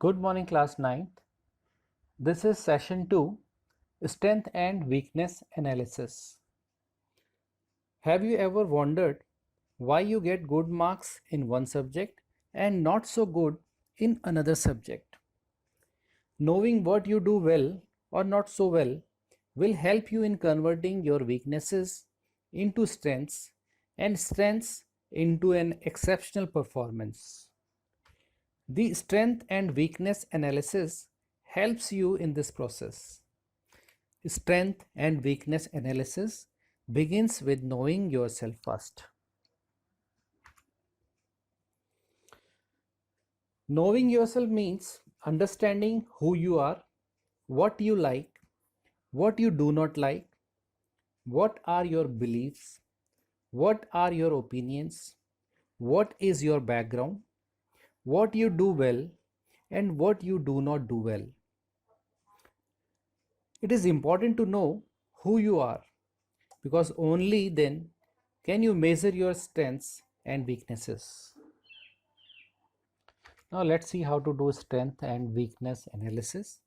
Good morning, class 9th. This is session 2, Strength and Weakness Analysis. Have you ever wondered why you get good marks in one subject and not so good in another subject? Knowing what you do well or not so well will help you in converting your weaknesses into strengths and strengths into an exceptional performance. The strength and weakness analysis helps you in this process. Strength and weakness analysis begins with knowing yourself first. Knowing yourself means understanding who you are, what you like, what you do not like, what are your beliefs, what are your opinions, what is your background, what you do well, and what you do not do well. It is important to know who you are because only then can you measure your strengths and weaknesses. Now let's see how to do strength and weakness analysis.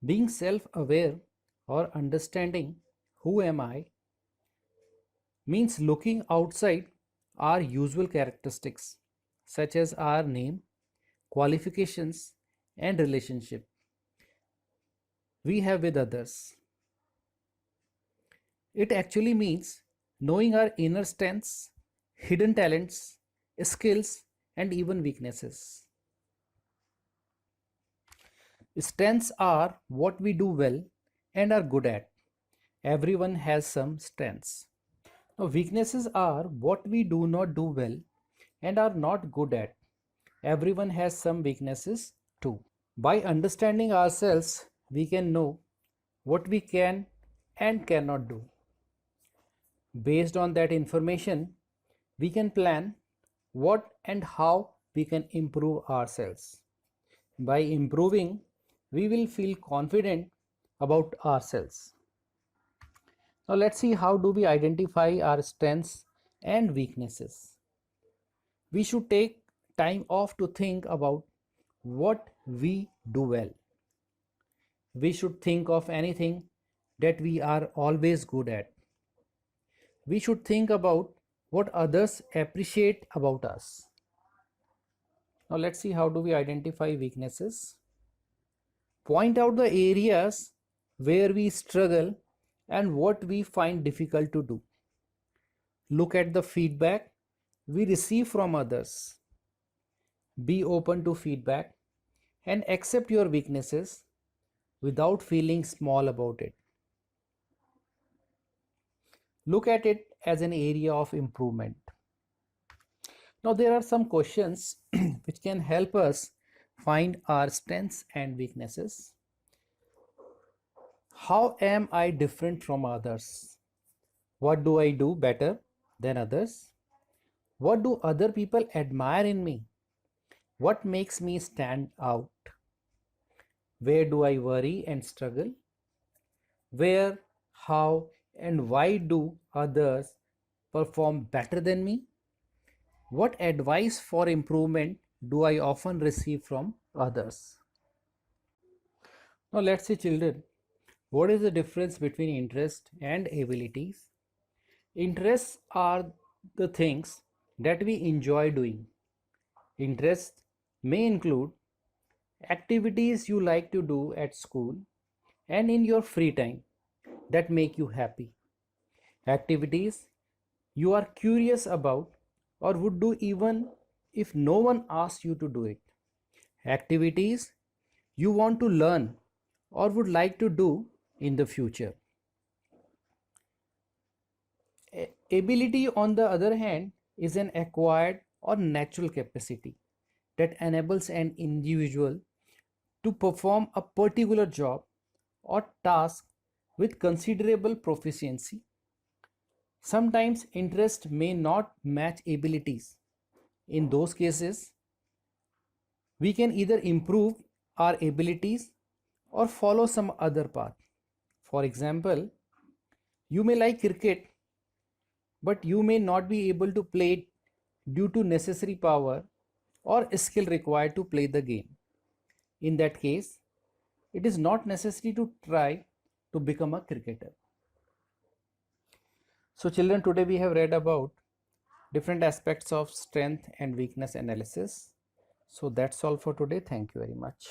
Being self-aware or understanding who am I means looking outside our usual characteristics such as our name, qualifications and relationship we have with others. It actually means knowing our inner strengths, hidden talents, skills and even weaknesses. Strengths are what we do well and are good at. Everyone has some strengths. Now, weaknesses are what we do not do well and are not good at. Everyone has some weaknesses too. By understanding ourselves, we can know what we can and cannot do. Based on that information, we can plan what and how we can improve ourselves. By improving, we will feel confident about ourselves. Now let's see how do we identify our strengths and weaknesses. We should take time off to think about what we do well. We should think of anything that we are always good at. We should think about what others appreciate about us. Now let's see how do we identify weaknesses. Point out the areas where we struggle and what we find difficult to do. Look at the feedback we receive from others. Be open to feedback and accept your weaknesses without feeling small about it. Look at it as an area of improvement. Now there are some questions which can help us find our strengths and weaknesses. How am I different from others? What do I do better than others? What do other people admire in me? What makes me stand out? Where do I worry and struggle? Where, how, and why do others perform better than me? What advice for improvement do I often receive from others? Now let's see, children, what is the difference between interest and abilities? Interests are the things that we enjoy doing. Interests may include activities you like to do at school and in your free time that make you happy. Activities you are curious about or would do even if no one asks you to do it. Activities you want to learn or would like to do in the future. Ability, on the other hand, is an acquired or natural capacity that enables an individual to perform a particular job or task with considerable proficiency. Sometimes interest may not match abilities. In those cases, we can either improve our abilities or follow some other path. For example, you may like cricket, but you may not be able to play it due to necessary power or skill required to play the game. In that case, it is not necessary to try to become a cricketer. So children, today we have read about different aspects of strength and weakness analysis. So that's all for today. Thank you very much.